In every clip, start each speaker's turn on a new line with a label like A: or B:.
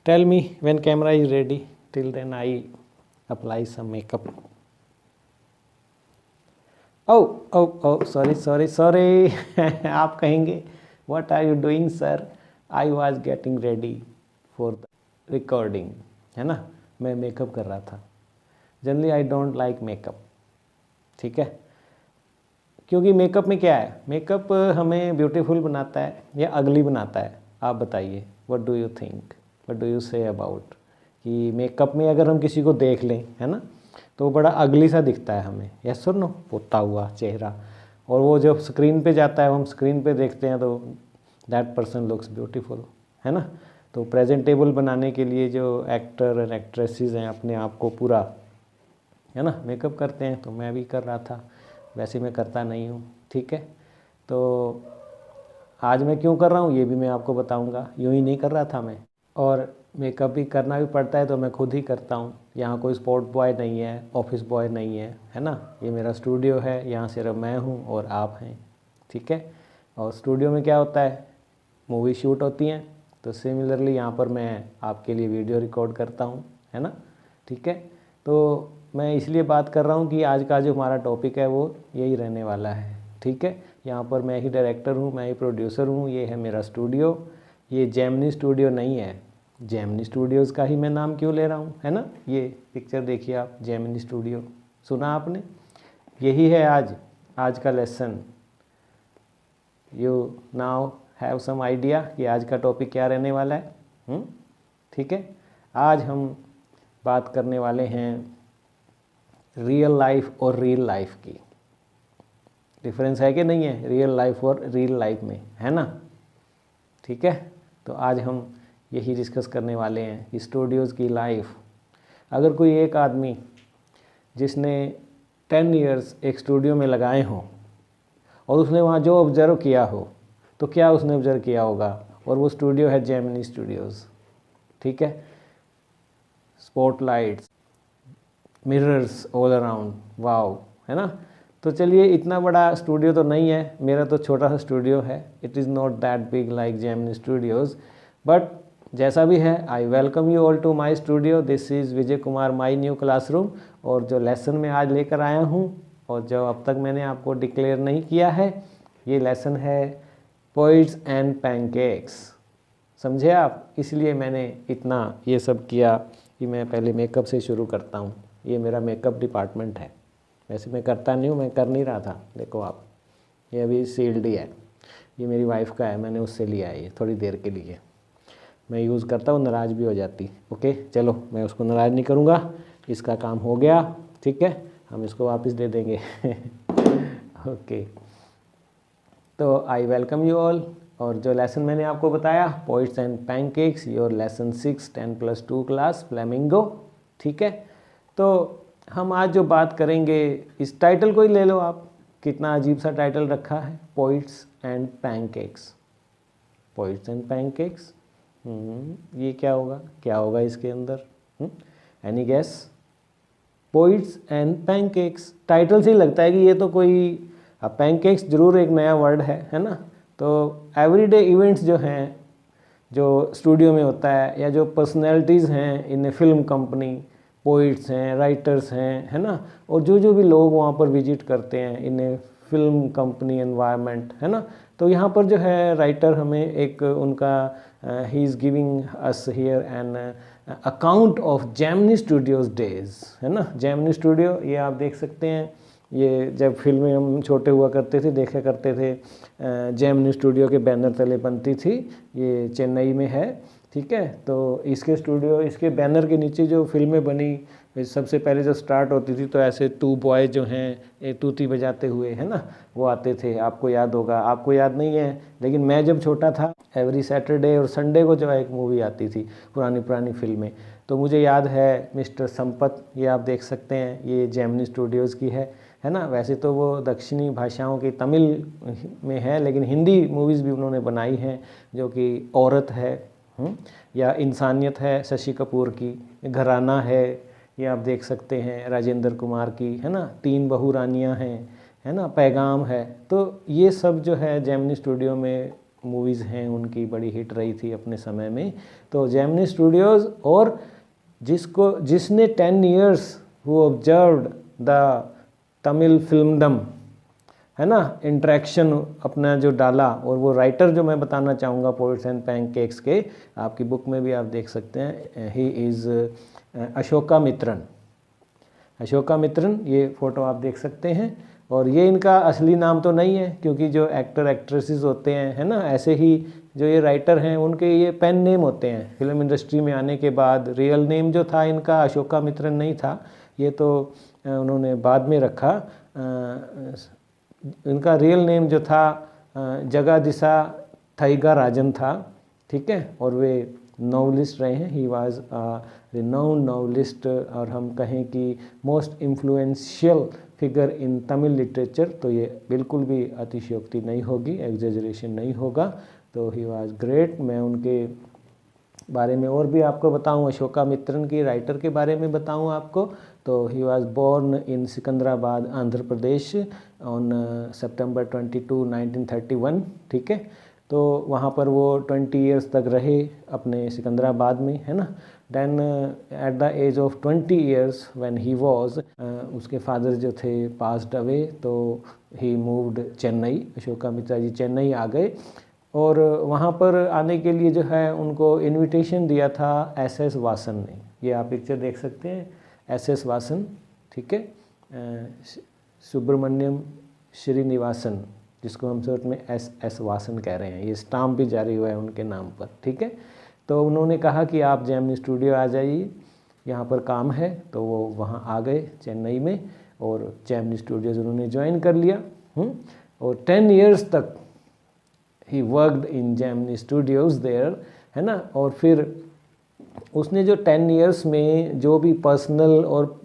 A: Tell me when camera is ready. Till then I apply some makeup. Oh, sorry. आप कहेंगे what are you doing sir? I was getting ready for the recording. है ना, मैं makeup कर रहा था. Generally I don't like makeup, ठीक है, क्योंकि मेकअप में क्या है, मेकअप हमें ब्यूटीफुल बनाता है या अगली बनाता है. आप बताइए, what do you think, what do you say about कि मेकअप में अगर हम किसी को देख लें, है ना, तो बड़ा अगली सा दिखता है हमें, यस और नो, पोता हुआ चेहरा, और वो जब स्क्रीन पे जाता है, हम स्क्रीन पे देखते हैं तो दैट पर्सन लुक्स ब्यूटीफुल, है ना. तो प्रेजेंटेबल बनाने के लिए जो एक्टर एंड एक्ट्रेसेस हैं अपने आप को पूरा, है ना, मेकअप करते हैं. तो मैं भी कर रहा था, वैसे मैं करता नहीं हूँ, ठीक है. तो आज मैं क्यों कर रहा हूँ ये भी मैं आपको बताऊँगा, यूँ ही नहीं कर रहा था मैं. और मेकअप भी करना भी पड़ता है तो मैं खुद ही करता हूँ. यहाँ कोई स्पॉट बॉय नहीं है, ऑफिस बॉय नहीं है ना. ये मेरा स्टूडियो है, यहाँ सिर्फ मैं हूँ और आप हैं, ठीक है. और स्टूडियो में क्या होता है, मूवी शूट होती हैं, तो सिमिलरली यहाँ पर मैं आपके लिए वीडियो रिकॉर्ड करता हूँ, है ना, ठीक है. तो मैं इसलिए बात कर रहा हूँ कि आज का जो हमारा टॉपिक है वो यही रहने वाला है, ठीक है. यहाँ पर मैं ही डायरेक्टर हूँ, मैं ही प्रोड्यूसर हूँ. ये है मेरा स्टूडियो. ये जेमिनी स्टूडियो नहीं है. जेमिनी स्टूडियोज़ का ही मैं नाम क्यों ले रहा हूँ, है ना. ये पिक्चर देखिए आप, जेमिनी स्टूडियो, सुना आपने. यही है आज का lesson. You now have some idea कि आज का टॉपिक क्या रहने वाला है, ठीक है. आज हम बात करने वाले हैं रियल लाइफ और रियल लाइफ की. डिफरेंस है कि नहीं है रियल लाइफ और रियल लाइफ में, है ना, ठीक है. तो आज हम यही डिस्कस करने वाले हैं कि स्टूडियोज़ की लाइफ. अगर कोई एक आदमी जिसने 10 इयर्स एक स्टूडियो में लगाए हों और उसने वहाँ जो ऑब्ज़र्व किया हो, तो क्या उसने ऑब्ज़र्व किया होगा, और वो स्टूडियो है जेमिनी स्टूडियोज़, ठीक है. Spotlights, mirrors all around, wow, है ना. तो चलिए, इतना बड़ा स्टूडियो तो नहीं है, मेरा तो छोटा सा स्टूडियो है. It is not that big like Gemini Studios, but जैसा भी है, I welcome you all to my studio. This is Vijay Kumar, my new classroom. और जो लेसन मैं आज लेकर आया हूँ और जो अब तक मैंने आपको डिक्लेयर नहीं किया है, ये लेसन है पोइट्स एंड पैनकेक्स. समझे आप. इसलिए मैंने इतना ये सब किया कि मैं पहले मेकअप से शुरू करता हूँ. ये मेरा मेकअप डिपार्टमेंट है. वैसे मैं करता नहीं हूँ, मैं कर नहीं रहा था. देखो आप, ये अभी सील्ड ही है. ये मेरी वाइफ का है, मैंने उससे लिया है. ये थोड़ी देर के लिए मैं यूज़ करता हूँ, नाराज़ भी हो जाती. ओके, चलो, मैं उसको नाराज़ नहीं करूँगा. इसका काम हो गया, ठीक है, हम इसको वापस दे देंगे. ओके, तो आई वेलकम यू ऑल. और जो लेसन मैंने आपको बताया, poets and pancakes, your lesson 6 10+2 class flamingo, ठीक है. तो हम आज जो बात करेंगे, इस टाइटल को ही ले लो आप, कितना अजीब सा टाइटल रखा है, poets and pancakes. Poets and pancakes, ये क्या होगा इसके अंदर, any guess. Poets and pancakes, title से ही लगता है कि ये तो कोई, पैनकेक्स जरूर एक नया वर्ड है ना. तो एवरीडे इवेंट्स जो हैं, जो स्टूडियो में होता है, या जो पर्सनैलिटीज़ हैं इन फिल्म कंपनी, पोइट्स हैं, राइटर्स हैं, है ना, और जो भी लोग वहाँ पर विजिट करते हैं इन फिल्म कंपनी एनवायरनमेंट, है ना. तो यहाँ पर जो है राइटर हमें एक उनका, he is giving us here an account of Gemini Studios days, है ना. जेमिनी स्टूडियो, ये आप देख सकते हैं. ये जब फिल्में हम छोटे हुआ करते थे, देखा करते थे, जेमिनी स्टूडियो के बैनर तले बनती थी. ये चेन्नई में है, ठीक है. तो इसके स्टूडियो, इसके बैनर के नीचे जो फिल्में बनी, सबसे पहले जब स्टार्ट होती थी तो ऐसे 2 बॉय जो हैं तूती बजाते हुए, है ना, वो आते थे. आपको याद होगा, आपको याद नहीं है, लेकिन मैं जब छोटा था, एवरी सैटरडे और संडे को जो है एक मूवी आती थी, पुरानी फिल्में. तो मुझे याद है मिस्टर संपत, ये आप देख सकते हैं, ये जेमिनी स्टूडियोज़ की है ना. वैसे तो वो दक्षिणी भाषाओं की तमिल में है, लेकिन हिंदी मूवीज़ भी उन्होंने बनाई हैं, जो कि औरत है, या इंसानियत है शशि कपूर की, घराना है, ये आप देख सकते हैं राजेंद्र कुमार की, है ना, 3 बहू रानियाँ हैं, है ना, पैगाम है. तो ये सब जो है जेमिनी स्टूडियो में मूवीज़ हैं उनकी बड़ी हिट रही थी अपने समय में। तो जेमिनी स्टूडियोज़ और जिसने 10 years who observed the Tamil filmdom, है ना, इंटरेक्शन अपना जो डाला, और वो राइटर जो मैं बताना चाहूँगा पोएट्स एंड पैनकेक्स के, आपकी बुक में भी आप देख सकते हैं, ही इज़ अशोका मित्रन। अशोका मित्रन, ये फ़ोटो आप देख सकते हैं। और ये इनका असली नाम तो नहीं है, क्योंकि जो एक्टर एक्ट्रेसेस होते हैं, है ना, ऐसे ही जो ये राइटर हैं उनके ये पेन नेम होते हैं। फिल्म इंडस्ट्री में आने के बाद रियल नेम जो था इनका अशोका मित्रन नहीं था, ये तो उन्होंने बाद में रखा। इनका रियल नेम जो था जगादिसा थैगा राजन था, ठीक है। और वे नॉवलिस्ट रहे हैं। ही वाज रिनाउंड नॉवलिस्ट, और हम कहें कि most influential figure in Tamil literature, तो ये बिल्कुल भी अतिशयोक्ति नहीं होगी, एग्जेजरेशन नहीं होगा। तो ही वाज ग्रेट। मैं उनके बारे में और भी आपको बताऊं, अशोका मित्रन की राइटर के बारे में बताऊं आपको, तो he was born in Secunderabad, Andhra Pradesh on September 22, 1931, ठीक है। तो वहाँ पर वो 20 years तक रहे अपने सिकंदराबाद में, है ना। Then at the age of 20 years when he was, उसके फादर जो थे पास्ड अवे, तो ही मूव्ड चेन्नई। अशोका मित्रा जी चेन्नई आ गए, और वहाँ पर आने के लिए जो है उनको इनविटेशन दिया था एस.एस. वासन ने। ये आप पिक्चर देख सकते हैं, एस.एस. वासन, ठीक है, सुब्रमण्यम श्रीनिवासन, जिसको हम शॉर्ट में एस.एस. वासन कह रहे हैं। ये स्टाम्प भी जारी हुआ है उनके नाम पर, ठीक है। तो उन्होंने कहा कि आप जेमिनी स्टूडियो आ जाइए, यहाँ पर काम है। तो वो वहाँ आ गए चेन्नई में, और जेमिनी स्टूडियोज़ उन्होंने ज्वाइन कर लिया। और 10 years तक he worked in Gemini studios there, है ना। और फिर उसने जो 10 years में जो भी पर्सनल और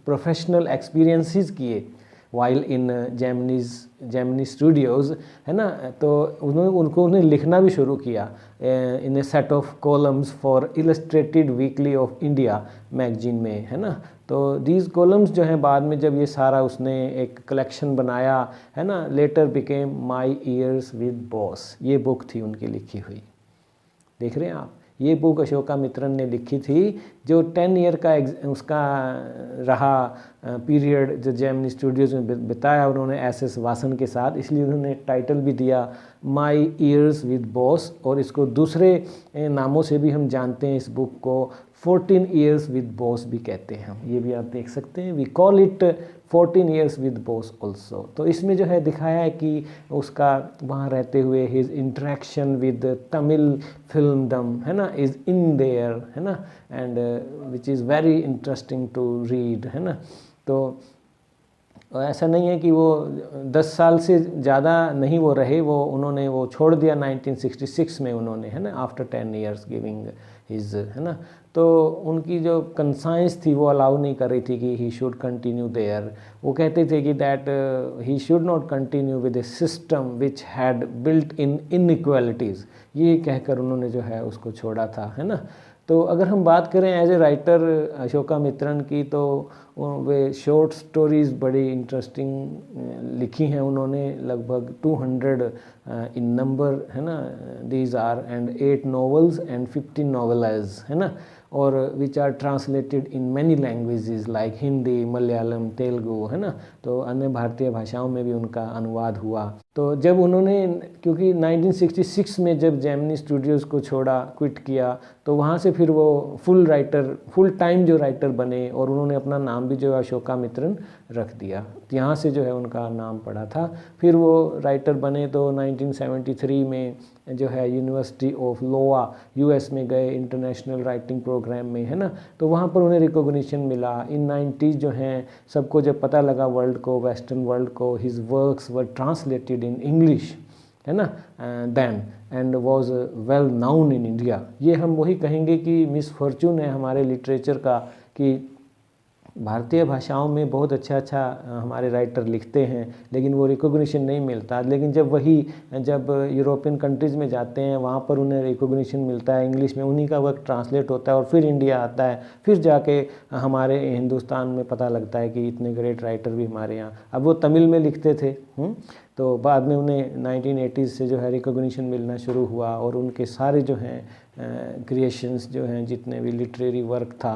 A: प्रोफेशनल एक्सपीरियंसेस किए वाइल इन जेमिनी स्टूडियोज़, है ना, तो उन्हें लिखना भी शुरू किया in a set of columns for Illustrated Weekly of India magazine में, है ना। तो दीज कॉलम्स जो हैं, बाद में जब ये सारा उसने एक कलेक्शन बनाया, है ना, letter became my years with boss, ये बुक थी उनकी लिखी हुई। देख रहे हैं आप, ये बुक अशोका मित्रन ने लिखी थी, जो 10 year का उसका रहा पीरियड जो जेमिनी स्टूडियोज़ में बिताया उन्होंने एस.एस. वासन के साथ, इसलिए उन्होंने टाइटल भी दिया माई ईयर्स विद बॉस। और इसको दूसरे नामों से भी हम जानते हैं, इस बुक को 14 years विद बॉस भी कहते हैं हम, ये भी आप देख सकते हैं। We call it 14 years with boss also. तो इसमें जो है दिखाया है कि उसका वहाँ रहते हुए his interaction with Tamil filmdom, है ना, इज़ इन देयर, है ना, and which is very interesting to read, है ना। तो ऐसा नहीं है कि वो 10 साल से ज़्यादा नहीं वो रहे, उन्होंने वो छोड़ दिया 1966 में उन्होंने, है ना, आफ्टर 10 years गिविंग हिज, है ना। तो उनकी जो कंसाइंस थी वो अलाउ नहीं कर रही थी कि ही शुड कंटिन्यू देयर। वो कहते थे कि that he should not continue with A system which had built in inequalities, ये कहकर उन्होंने जो है उसको छोड़ा था, है ना। तो अगर हम बात करें as a writer Ashoka Mitran की, तो वे शॉर्ट स्टोरीज़ बड़ी इंटरेस्टिंग लिखी हैं उन्होंने, लगभग 200 इन नंबर, है ना। These are and 8 novels and 15 novellas, है ना, और which are translated in many languages like Hindi, Malayalam, Telugu, है ना। तो अन्य भारतीय भाषाओं में भी उनका अनुवाद हुआ। तो जब उन्होंने, क्योंकि 1966 में जब जेमिनी स्टूडियोज़ को छोड़ा, क्विट किया, तो वहाँ से फिर वो फुल टाइम जो राइटर बने, और उन्होंने अपना नाम भी जो है अशोका मित्रन रख दिया। यहाँ से जो है उनका नाम पड़ा था। फिर वो राइटर बने तो 1973 में जो है यूनिवर्सिटी ऑफ लोआ यूएस में गए, इंटरनेशनल राइटिंग प्रोग्राम में, है ना। तो वहाँ पर उन्हें रिकॉग्निशन मिला। इन 90s जो हैं, सबको जब पता लगा वर्ल्ड को, वेस्टर्न वर्ल्ड को, his works were translated in English, है ना, then and was well known in India. ये हम वही कहेंगे कि मिस फॉर्चून है हमारे लिटरेचर का, कि भारतीय भाषाओं में बहुत अच्छा हमारे राइटर लिखते हैं, लेकिन वो रिकॉग्निशन नहीं मिलता। लेकिन जब यूरोपियन कंट्रीज़ में जाते हैं वहाँ पर उन्हें रिकॉग्निशन मिलता है, इंग्लिश में उन्हीं का वर्क ट्रांसलेट होता है और फिर इंडिया आता है, फिर जाके हमारे हिंदुस्तान में पता लगता है कि इतने ग्रेट राइटर भी हमारे यहाँ। अब वो तमिल में लिखते थे, तो बाद में उन्हें 1980s से जो है रिकॉग्निशन मिलना शुरू हुआ और उनके सारे जो हैं क्रिएशंस जो हैं, जितने भी लिटरेरी वर्क था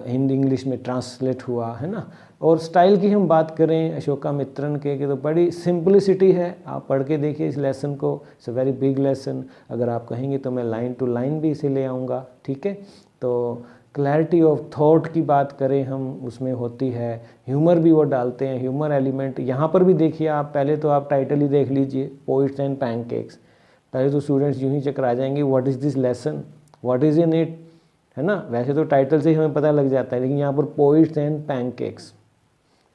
A: हिंदी इंग्लिश में ट्रांसलेट हुआ, है ना। और स्टाइल की हम बात करें अशोकामित्रन के कि तो बड़ी सिंपलिसिटी है। आप पढ़ के देखिए इस लेसन को, it's a very big lesson. अगर आप कहेंगे तो मैं लाइन टू लाइन भी इसे ले आऊँगा, ठीक है। तो क्लैरिटी ऑफ थॉट की बात करें हम, उसमें होती है। ह्यूमर भी वो डालते हैं, ह्यूमर एलिमेंट यहाँ पर भी देखिए आप। पहले तो आप टाइटल ही देख लीजिए, पोइट्स एंड पैनकेक्स। पहले तो स्टूडेंट्स यूं ही चकरा जाएंगे, what is this lesson, what is in it, है ना। वैसे तो टाइटल से ही हमें पता लग जाता है, लेकिन यहाँ पर पोइट्स एंड पैनकेक्स,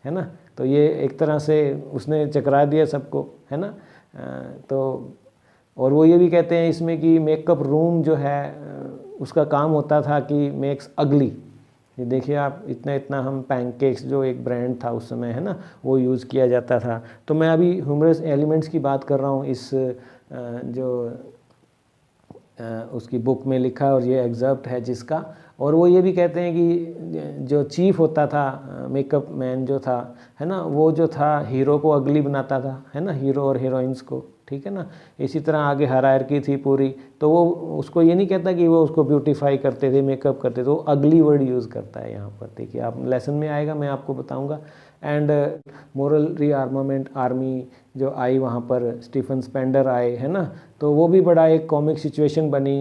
A: है ना। तो ये एक तरह से उसने चकरा दिया सबको, है ना। तो और वो ये भी कहते हैं इसमें कि मेकअप रूम जो है उसका काम होता था कि मेक्स अगली। ये देखिए आप, इतना हम पैनकेक्स जो एक ब्रांड था उस समय, है ना, वो यूज़ किया जाता था। तो मैं अभी ह्यूमरस एलिमेंट्स की बात कर रहा हूँ इस जो उसकी बुक में लिखा, और ये एग्जर्प्ट है जिसका। और वो ये भी कहते हैं कि जो चीफ होता था, मेकअप मैन जो था, है ना, वो जो था हीरो को अगली बनाता था, है ना, हीरो और हीरोइंस को, ठीक है ना। इसी तरह आगे हायरार्की थी पूरी। तो वो उसको ये नहीं कहता कि वो उसको ब्यूटीफाई करते थे, मेकअप करते थे, वो अगली वर्ड यूज़ करता है यहाँ पर। देखिए आप, लेसन में आएगा, मैं आपको बताऊँगा। एंड मोरल रीआर्मामेंट आर्मी जो आई वहाँ पर, स्टीफन स्पेंडर आए, है ना। तो वो भी बड़ा एक कॉमिक सिचुएशन बनी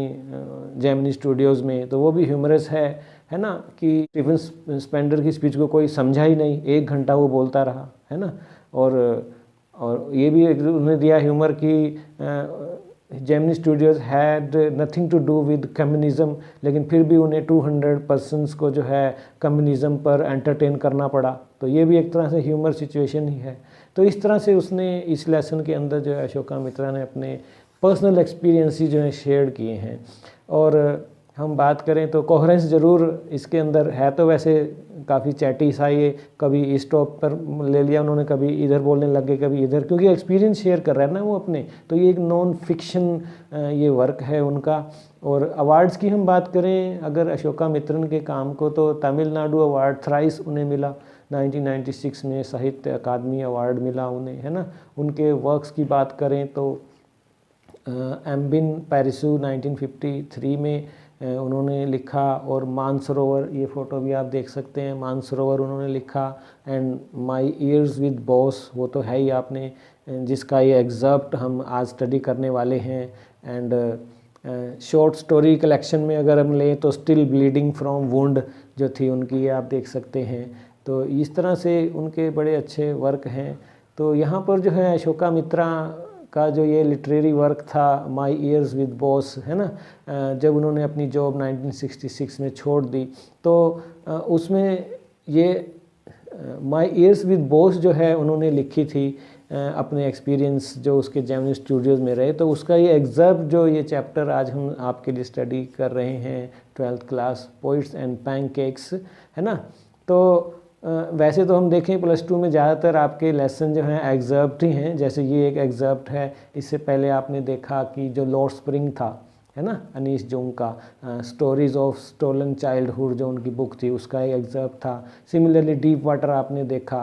A: जेमिनी स्टूडियोज़ में। तो वो भी ह्यूमरस है ना, कि स्टीफन स्पेंडर की स्पीच को कोई समझा ही नहीं, 1 घंटा वो बोलता रहा, है ना। और ये भी उन्हें दिया ह्यूमर कि Gemini studios had nothing to do with communism, लेकिन फिर भी उन्हें 200 पर्सन्स को जो है कम्युनिज़म पर एंटरटेन करना पड़ा। तो ये भी एक तरह से ह्यूमर सिचुएशन ही है। तो इस तरह से उसने इस लेसन के अंदर जो है अशोकामित्रा ने अपने पर्सनल एक्सपीरियंस ही जो है शेयर किए हैं। और हम बात करें तो कोहेरेंस ज़रूर इसके अंदर है। तो वैसे काफ़ी चैटी सा, ये कभी इस टॉप पर ले लिया उन्होंने, कभी इधर बोलने लगे, कभी इधर, क्योंकि एक्सपीरियंस शेयर कर रहा है ना वो अपने। तो ये एक नॉन फिक्शन ये वर्क है उनका। और अवार्ड्स की हम बात करें अगर अशोकामित्रन के काम को, तो तमिलनाडु अवार्ड थ्राइस उन्हें मिला। 1996 में साहित्य अकादमी अवार्ड मिला उन्हें, है ना। उनके वर्क्स की बात करें तो एम्बिन पैरिसू 1953 में उन्होंने लिखा। और मानसरोवर, ये फ़ोटो भी आप देख सकते हैं, मानसरोवर उन्होंने लिखा। And my years with boss, वो तो है ही आपने, जिसका ये एग्जर्प्ट हम आज स्टडी करने वाले हैं। एंड शॉर्ट स्टोरी कलेक्शन में अगर हम लें तो स्टिल ब्लीडिंग फ्रॉम वुंड जो थी उनकी, ये आप देख सकते हैं। तो इस तरह से उनके बड़े अच्छे वर्क हैं। तो यहाँ पर जो है अशोकामित्रा का जो ये लिटरेरी वर्क था, माई ईयर्स विद बॉस, है ना, जब उन्होंने अपनी जॉब 1966 में छोड़ दी, तो उसमें ये माई ईयर्स विद बॉस जो है उन्होंने लिखी थी अपने एक्सपीरियंस जो उसके जेमिनी स्टूडियोज़ में रहे। तो उसका ये एग्जर्प्ट जो ये चैप्टर आज हम आपके लिए स्टडी कर रहे हैं, 12th class, poets and pancakes, है ना। तो वैसे तो हम देखें +2 में ज़्यादातर आपके लेसन जो हैं एग्जर्प्ट ही हैं। जैसे ये एक एग्जर्प्ट है। इससे पहले आपने देखा कि जो लॉर्ड स्प्रिंग था, है ना, अनीश जुंग का, स्टोरीज़ ऑफ स्टोलन चाइल्डहुड जो उनकी बुक थी, उसका एक एग्जर्प्ट था। सिमिलरली डीप वाटर आपने देखा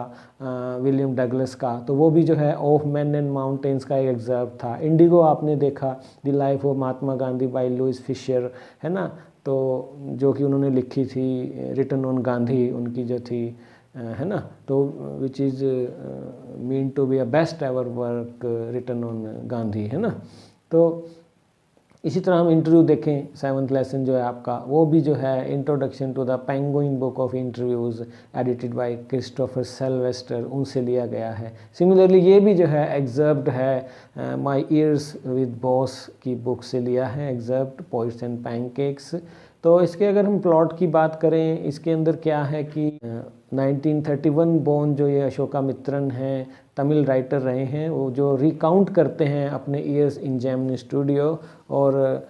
A: विलियम डगलस का, तो वो भी जो है ऑफ मैन एंड माउंटेन्स का एक एग्जर्प्ट था। इंडिगो आपने देखा, the life of Mahatma Gandhi by Louis Fischer, है ना, तो जो कि उन्होंने लिखी थी, रिटन ऑन गांधी उनकी जो थी, है ना। तो which is mean to be a best ever work written on Gandhi, है ना। तो इसी तरह हम इंटरव्यू देखें, 7th लेसन जो है आपका, वो भी जो है introduction to the Penguin book of interviews edited by Christopher Selvester, उनसे लिया गया है। सिमिलरली ये भी जो है एग्जर्प्ट है, माई ईयर्स विद बॉस की बुक से लिया है एग्जर्प्ट, पोइट्स एंड पैनकेक्स। तो इसके अगर हम प्लॉट की बात करें, इसके अंदर क्या है कि 1931 बोर्न जो ये अशोकामित्रन हैं, तमिल राइटर रहे हैं, वो जो रिकाउंट करते हैं अपने ईयर्स इन जेमिनी स्टूडियो, और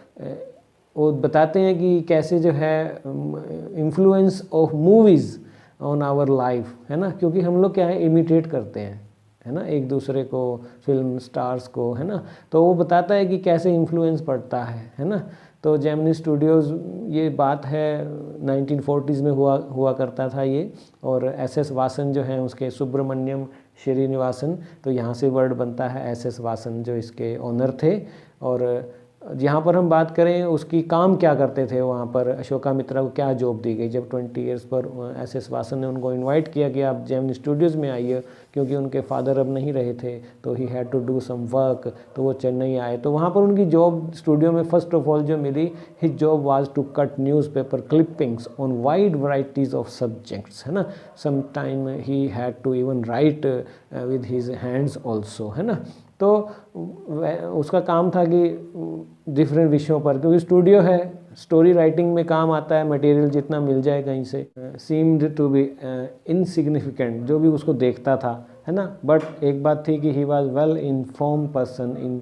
A: वो बताते हैं कि कैसे जो है influence of movies on our life, है ना, क्योंकि हम लोग क्या है इमिटेट करते हैं, है ना, एक दूसरे को, फिल्म स्टार्स को, है ना, तो वो बताता है कि कैसे इन्फ्लुएंस पड़ता है ना। तो जेमिनी स्टूडियोज़, ये बात है 1940s में हुआ करता था ये, और एस वासन जो हैं उसके सुब्रमण्यम श्रीनिवासन, तो यहाँ से वर्ड बनता है एस वासन जो इसके ओनर थे। और यहाँ पर हम बात करें उसकी काम क्या करते थे वहाँ पर, अशोका मित्रा को क्या जॉब दी गई जब 20 ईयर्स पर एस वासन ने उनको इनवाइट किया कि आप जेमिनी स्टूडियोज़ में आइए, क्योंकि उनके फादर अब नहीं रहे थे, तो ही had to do some work, तो वो चेन्नई आए। तो वहाँ पर उनकी जॉब स्टूडियो में फर्स्ट ऑफ ऑल जो मिली, his job was to cut newspaper clippings on wide varieties of subjects, है ना। Some time he had to even write with his hands also, है ना। तो उसका काम था कि डिफरेंट विषयों पर, क्योंकि स्टूडियो है, स्टोरी राइटिंग में काम आता है, मटेरियल जितना मिल जाए कहीं से, सीम्ड टू बी इनसिग्निफिकेंट जो भी उसको देखता था, है ना। बट एक बात थी कि he was well inform person in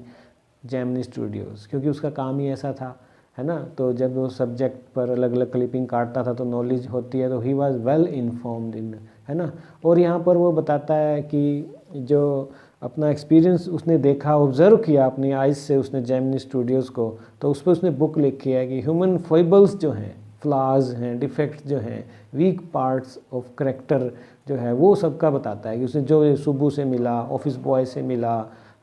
A: Gemini Studios, क्योंकि उसका काम ही ऐसा था, है ना। तो जब वो सब्जेक्ट पर अलग अलग क्लिपिंग काटता था तो नॉलेज होती है, तो ही वाज वेल इन्फॉर्म्ड इन, है ना। और यहाँ पर वो बताता है कि जो अपना एक्सपीरियंस उसने देखा, ऑब्ज़र्व किया अपनी आइज़ से उसने जेमिनी स्टूडियोज़ को, तो उस पर उसने बुक लिखी है कि ह्यूमन फोइबल्स जो हैं, फ्लाज हैं, डिफेक्ट्स जो हैं, वीक पार्ट्स ऑफ करेक्टर जो है, वो सबका बताता है कि उसने जो सुबह से मिला, ऑफिस बॉय से मिला,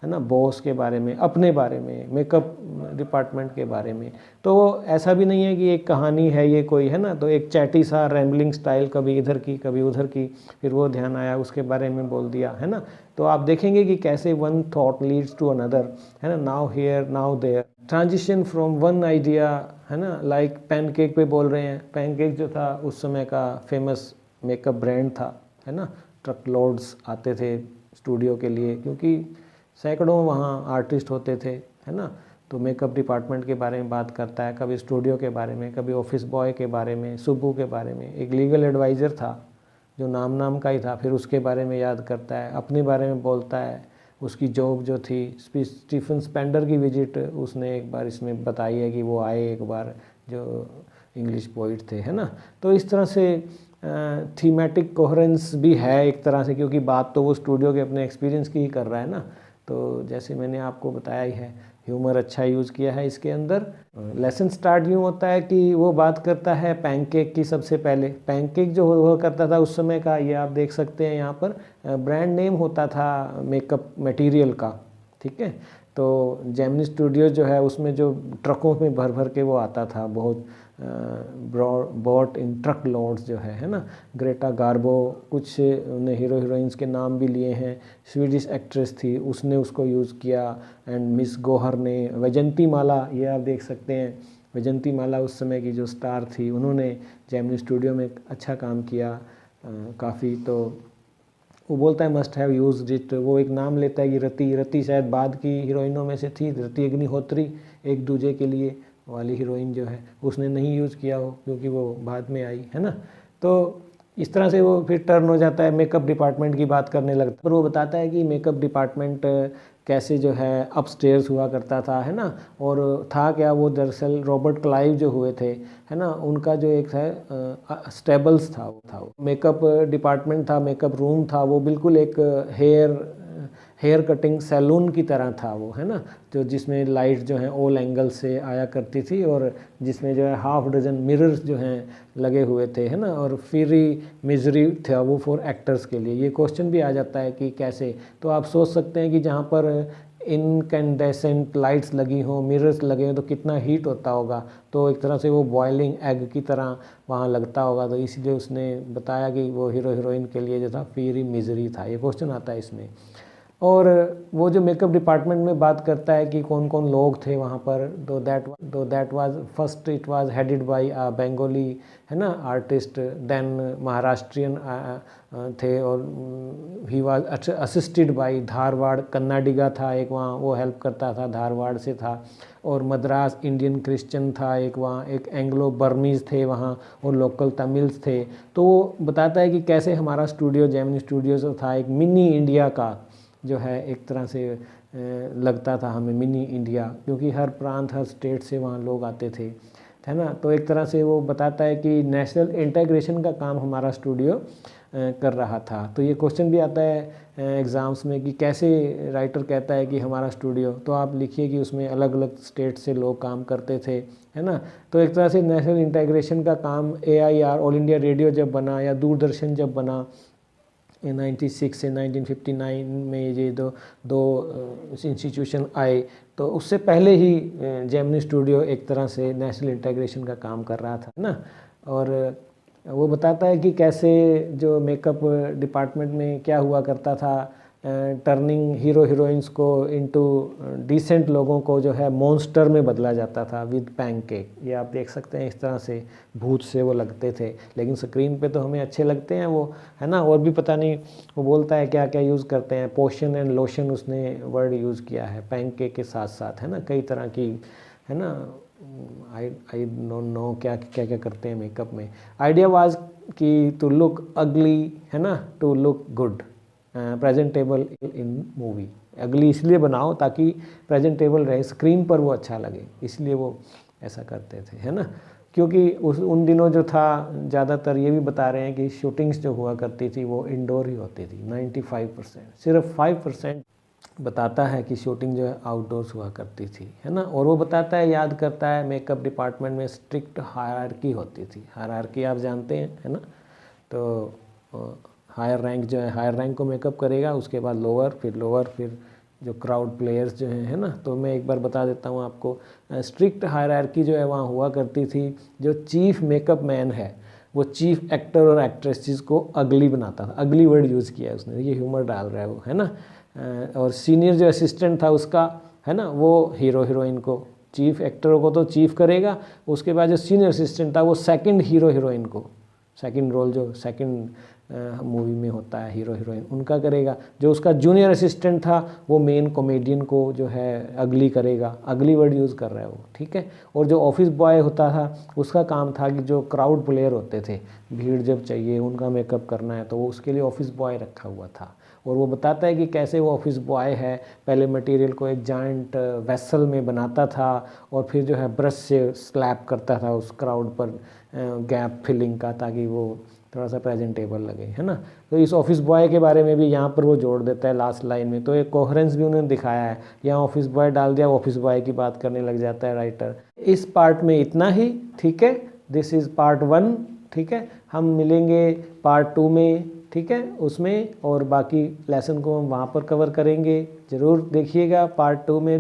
A: है ना, बॉस के बारे में, अपने बारे में, मेकअप डिपार्टमेंट के बारे में। तो ऐसा भी नहीं है कि एक कहानी है ये कोई, है ना, तो एक चैटी सा रैम्बलिंग स्टाइल, कभी इधर की कभी उधर की, फिर वो ध्यान आया उसके बारे में बोल दिया, है ना। तो आप देखेंगे कि कैसे one thought leads to another, है ना, now here now there, transition from one idea, है ना, लाइक पैनकेक पे बोल रहे हैं। पैनकेक जो था उस समय का फेमस मेकअप ब्रांड था, है ना। ट्रक लोड्स आते थे स्टूडियो के लिए, क्योंकि सैकड़ों वहाँ आर्टिस्ट होते थे, है ना। तो मेकअप डिपार्टमेंट के बारे में बात करता है, कभी स्टूडियो के बारे में, कभी ऑफिस बॉय के बारे में, सुब्बू के बारे में, एक लीगल एडवाइज़र था जो नाम का ही था, फिर उसके बारे में याद करता है, अपने बारे में बोलता है, उसकी जॉब जो थी, स्टीफन स्पेंडर की विजिट उसने एक बार इसमें बताई है कि वो आए एक बार, जो इंग्लिश पोइट थे, है ना। तो इस तरह से थीमेटिक कोहेरेंस भी है एक तरह से, क्योंकि बात तो वो स्टूडियो के अपने एक्सपीरियंस की ही कर रहा है ना। तो जैसे मैंने आपको बताया ही है, ह्यूमर अच्छा यूज़ किया है इसके अंदर। लेसन स्टार्ट यूँ होता है कि वो बात करता है पैनकेक की। सबसे पहले पैनकेक जो हुआ करता था उस समय का, ये आप देख सकते हैं यहाँ पर, ब्रांड नेम होता था मेकअप मटेरियल का, ठीक है। तो जेमिनी स्टूडियो जो है उसमें जो ट्रकों में भर भर के वो आता था, बहुत बॉट इन ट्रक लोड्स जो है ना। ग्रेटा गार्बो, कुछ उन्हें हीरो हीरोइंस के नाम भी लिए हैं, स्वीडिश एक्ट्रेस थी उसने उसको यूज़ किया, एंड मिस गोहर ने, वैजंती माला, ये आप देख सकते हैं, वैजंती माला उस समय की जो स्टार थी, उन्होंने जेमिनी स्टूडियो में अच्छा काम किया काफ़ी। तो वो बोलता है मस्ट हैव यूज्ड इट, वो एक नाम लेता है कि रति शायद बाद की हीरोइनों में से थी, रति अग्निहोत्री, एक दूजे के लिए वाली हीरोइन जो है, उसने नहीं यूज़ किया हो क्योंकि वो बाद में आई, है ना। तो इस तरह से वो फिर टर्न हो जाता है, मेकअप डिपार्टमेंट की बात करने लगता है। पर वो बताता है कि मेकअप डिपार्टमेंट कैसे जो है अपस्टेयर्स हुआ करता था, है ना। और था क्या, वो दरअसल रॉबर्ट क्लाइव जो हुए थे, है ना, उनका जो एक है स्टेबल्स था, वो था, मेकअप डिपार्टमेंट था, मेकअप रूम था, वो बिल्कुल एक हेयर कटिंग सैलून की तरह था वो, है ना, जो जिसमें लाइट जो है ऑल एंगल से आया करती थी, और जिसमें जो है हाफ डजन मिरर्स जो हैं लगे हुए थे, है ना। और फ्री मिजरी था वो फॉर एक्टर्स के लिए। ये क्वेश्चन भी आ जाता है कि कैसे, तो आप सोच सकते हैं कि जहाँ पर इनकैंडेसेंट लाइट्स लगी हों, मिरर्स लगे हों, तो कितना हीट होता होगा। तो एक तरह से वो बॉइलिंग एग की तरह वहाँ लगता होगा। तो इसीलिए उसने बताया कि वो हीरो हीरोइन के लिए जो था फ्री मिजरी था। ये क्वेश्चन आता है इसमें। और वो जो मेकअप डिपार्टमेंट में बात करता है कि कौन कौन लोग थे वहाँ पर, तो that was first, it was headed by Bengali, है ना, आर्टिस्ट, देन महाराष्ट्रियन थे, और he was assisted by Dharwad Kannadiga था एक वहाँ, वो हेल्प करता था, धारवाड़ से था। और मद्रास इंडियन क्रिश्चियन था एक वहाँ, एक एंग्लो बर्मीज़ थे वहाँ, और लोकल तमिल्स थे। तो वो बताता है कि कैसे हमारा स्टूडियो जेमिनी स्टूडियो जो था एक मिनी इंडिया का जो है, एक तरह से लगता था हमें मिनी इंडिया, क्योंकि हर प्रांत हर स्टेट से वहाँ लोग आते थे। है ना। तो एक तरह से वो बताता है कि नेशनल इंटीग्रेशन का काम हमारा स्टूडियो कर रहा था। तो ये क्वेश्चन भी आता है एग्ज़ाम्स में कि कैसे राइटर कहता है कि हमारा स्टूडियो, तो आप लिखिए कि उसमें अलग अलग स्टेट से लोग काम करते थे, है ना। तो एक तरह से नेशनल इंटीग्रेशन का काम AIR ऑल इंडिया रेडियो जब बना या दूरदर्शन जब बना 96 से 1959 में, ये दो इंस्टीट्यूशन आए, तो उससे पहले ही जेमिनी स्टूडियो एक तरह से नेशनल इंटीग्रेशन का काम कर रहा था ना। और वो बताता है कि कैसे जो मेकअप डिपार्टमेंट में क्या हुआ करता था, टर्निंग हीरो हीरोइंस को इनटू डिसेंट लोगों को जो है मॉन्स्टर में बदला जाता था विद पैनकेक। ये आप देख सकते हैं, इस तरह से भूत से वो लगते थे, लेकिन स्क्रीन पे तो हमें अच्छे लगते हैं वो, है ना। और भी पता नहीं वो बोलता है क्या क्या यूज़ करते हैं, पोशन एंड लोशन उसने वर्ड यूज़ किया है पैनकेक के साथ साथ, है ना, कई तरह की, है ना। आई डोंट नो क्या क्या क्या करते हैं मेकअप में। आइडिया वाज कि टू लुक अगली, है ना, to look good, presentable in movie. Ugly इसलिए बनाओ ताकि प्रेजेंटेबल रहे, स्क्रीन पर वो अच्छा लगे, इसलिए वो ऐसा करते थे, है ना। क्योंकि उन दिनों जो था, ज़्यादातर ये भी बता रहे हैं कि शूटिंग्स जो हुआ करती थी वो इंडोर ही होती थी 95%, सिर्फ 5% बताता है कि शूटिंग जो है आउटडोर्स हुआ करती थी, है ना। और वो बताता है, याद करता है, मेकअप डिपार्टमेंट में स्ट्रिक्ट हायरार्की होती थी। हायरार्की आप जानते हैं, है ना। तो हायर रैंक जो है, हायर रैंक को मेकअप करेगा, उसके बाद लोअर, फिर जो क्राउड प्लेयर्स जो हैं, है ना। तो मैं एक बार बता देता हूँ आपको, स्ट्रिक्ट हायरार्की जो है वहाँ हुआ करती थी। जो चीफ मेकअप मैन है वो चीफ एक्टर और एक्ट्रेसेस को अगली बनाता था। अगली वर्ड यूज़ किया है उसने, ये ह्यूमर डाल रहा है वो, है ना। और सीनियर जो असिस्टेंट था उसका, है ना, वो हीरो हीरोइन को, चीफ एक्टरों को तो चीफ करेगा, उसके बाद जो सीनियर असिस्टेंट था वो सेकंड हीरो हीरोइन को, सेकंड रोल जो सेकंड मूवी में होता है हीरो हीरोइन, उनका करेगा। जो उसका जूनियर असिस्टेंट था वो मेन कॉमेडियन को जो है अगली करेगा। अगली वर्ड यूज़ कर रहा है वो, ठीक है। और जो ऑफिस बॉय होता था उसका काम था कि जो क्राउड प्लेयर होते थे, भीड़ जब चाहिए उनका मेकअप करना है, तो वो उसके लिए ऑफिस बॉय रखा हुआ था। और वो बताता है कि कैसे वो ऑफिस बॉय है, पहले मटेरियल को एक जॉइंट वेसल में बनाता था और फिर जो है ब्रश से स्लैप करता था उस क्राउड पर गैप फिलिंग का, ताकि वो थोड़ा सा प्रेजेंटेबल लगे, है ना। तो इस ऑफिस बॉय के बारे में भी यहाँ पर वो जोड़ देता है लास्ट लाइन में। तो एक कोहेरेंस भी उन्होंने दिखाया है, यहाँ ऑफिस बॉय डाल दिया, ऑफिस बॉय की बात करने लग जाता है राइटर। इस पार्ट में इतना ही, ठीक है। दिस इज़ पार्ट 1, ठीक है। हम मिलेंगे पार्ट 2 में, ठीक है, उसमें, और बाकी लेसन को हम वहाँ पर कवर करेंगे। ज़रूर देखिएगा पार्ट 2 में भी।